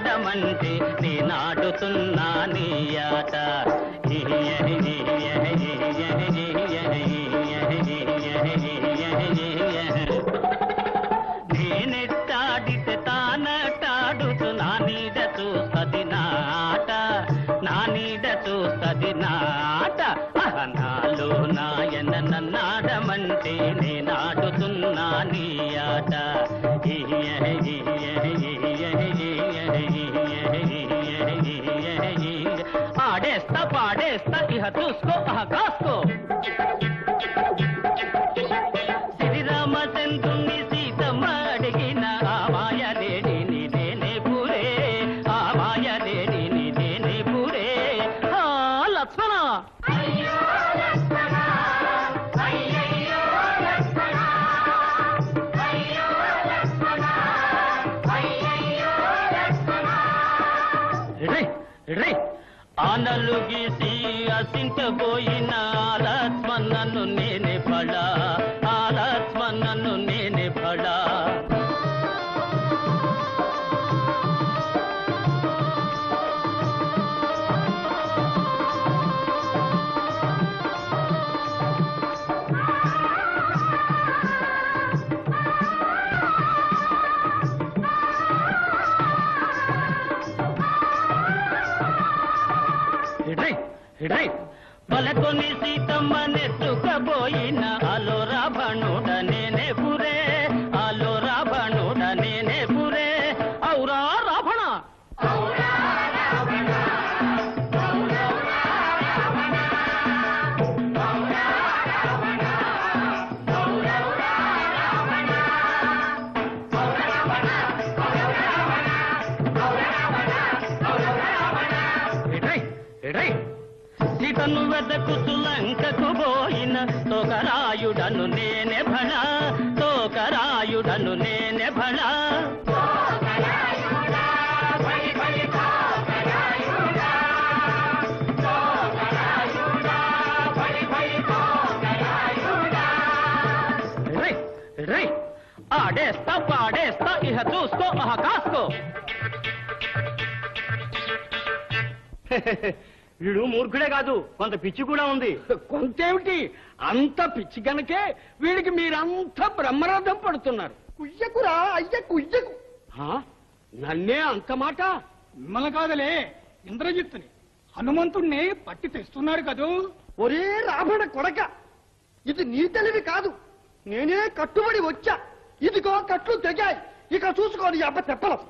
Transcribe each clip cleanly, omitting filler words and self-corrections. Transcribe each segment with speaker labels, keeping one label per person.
Speaker 1: నాడమంటే నేనాడుతున్నా నీ ఆట నేనెట్టాడితే తానటాడుతూ నా నీడ చూస్తది నాట నా నీడ చూస్తది నాట నాలో నాయన నన్నాడమంటే నేనాడుతున్నా నీ ఆట ఆడేస్తా పాడేస్తా ఇహ చూసుకో అహ కాసుకో శ్రీరామచంద్రుని సీతమ్మ అడిగిన ఆ మాయలేడి నీదేనే పూరే ఆ మాయలేడి నీదేనే పూరే లక్ష్మణ ఆనలు గీసి అసించబోయిన లక్ష్మణను నేనే పడా ఆ లక్ష్మణను నేనే పడా పలకొని సీతమ్మ నెత్తుకపోయిన ఆలో రావణుడ నేనే పురే ఆలో రావణుడ నేనే పురే ఔరా రావణ సీతను వెదకుతూ లంకకు పోయిన తోకరాయుడను నేనే భళ తోకరాయుడను నేనే భళ ఆడేస్తా పాడేస్తా ఇహ చూసుకో అహ కాసుకో వీడు మూర్ఖుడే కాదు కొంత పిచ్చి కూడా ఉంది
Speaker 2: కొంతేమిటి అంత పిచ్చి కనుకే వీడికి మీరంతా బ్రహ్మరథం పడుతున్నారు కుయ్యకురా అయ్య కుయ్యకు నన్నే అంత మాట
Speaker 3: మిమ్మల్ని కాదలే ఇంద్రజిత్తుని హనుమంతుణ్ణి పట్టి తెస్తున్నారు కదూ
Speaker 2: ఒరే రావణ కొడక ఇది నీ తెలివి కాదు నేనే కట్టుబడి వచ్చా ఇదిగో కట్లు తెగాయి ఇక చూసుకోని అబ్బ తెప్పలం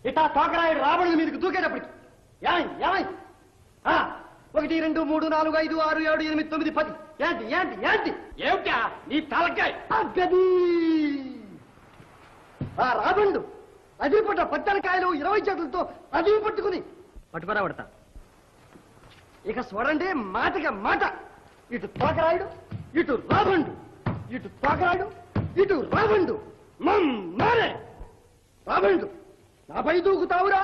Speaker 2: ఇటా తోకరాయుడు రావణుడి మీదకి దూకేటప్పటికి 1 2 3 4 5 6 7 8 9 10 ఏంటి ఏంటి ఏంటి ఏమిటా నీ తలకాయ అగ్గది ఆ రావణుడు అది పట్ట పచ్చనికాయలు 20 చేతులతో అది పట్టుకుని పట్టుపరా పడతా ఇక చూడండి మాటగా మాట ఇటు తోకరాయుడు ఇటు రావణుడు ఇటు తోకరాయుడు ఇటు రావణుడు మారే రావణుడు నాపై దూకుతావురా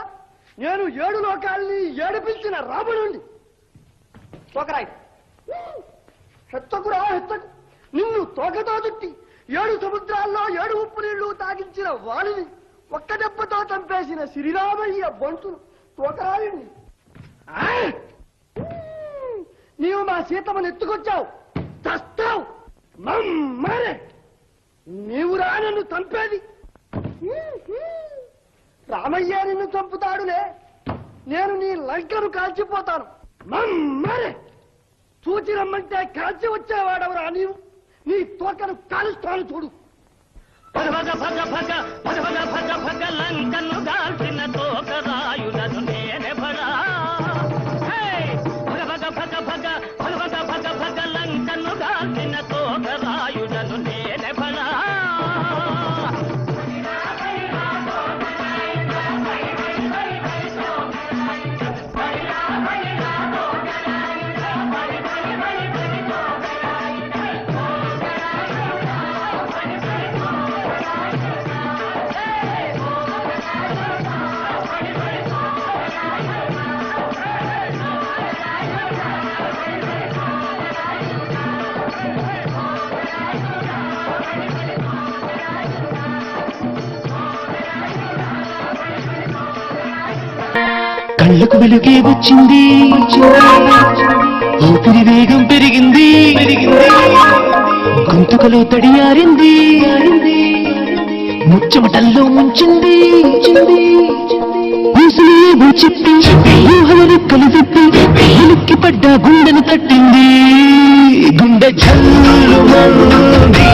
Speaker 2: నేను 7 లోకాల్ని ఏడిపించిన రావణుణ్ణి తోకరాయుడు హెచ్చకురా హెచ్చకు నిన్ను తోకతో చుట్టి 7 సముద్రాల్లో 7 ఉప్పు నీళ్లు తాగించిన వాణిని ఒక్క దెబ్బతో చంపేసిన శ్రీరామయ్య బంటును తోకరాయుణ్ణి నీవు మా సీతమ్మను ఎత్తుకొచ్చావు చస్తావు మరే నీవురా నన్ను చంపేది రామయ్య నిన్ను చంపుతాడులే నేను నీ లంకను కాల్చిపోతాను మరే చూచి రమ్మంటే కాల్చి వచ్చేవాడవరా నీవు నీ తోకను కాలుస్తాను చూడు
Speaker 1: భగ భగ భగ భగ భగ భగ లంకను కాల్చిన తోకరాయుడను నేనే భళా భగ భగ భగ భగ భగ భగ భగ లంకను కాల్చిన తోకరాయుడను నేనే భళా
Speaker 4: కళ్ళకు వెలుగే వచ్చింది ఊపిరి వేగం పెరిగింది గొంతుకలో తడియారింది ముచ్చమటల్లో ముంచింది ఊసులేవో చెప్పి ఊహలను కలిపి ఉలిక్కి పడ్డ గుండెను తట్టింది గుండె జల్లుమంది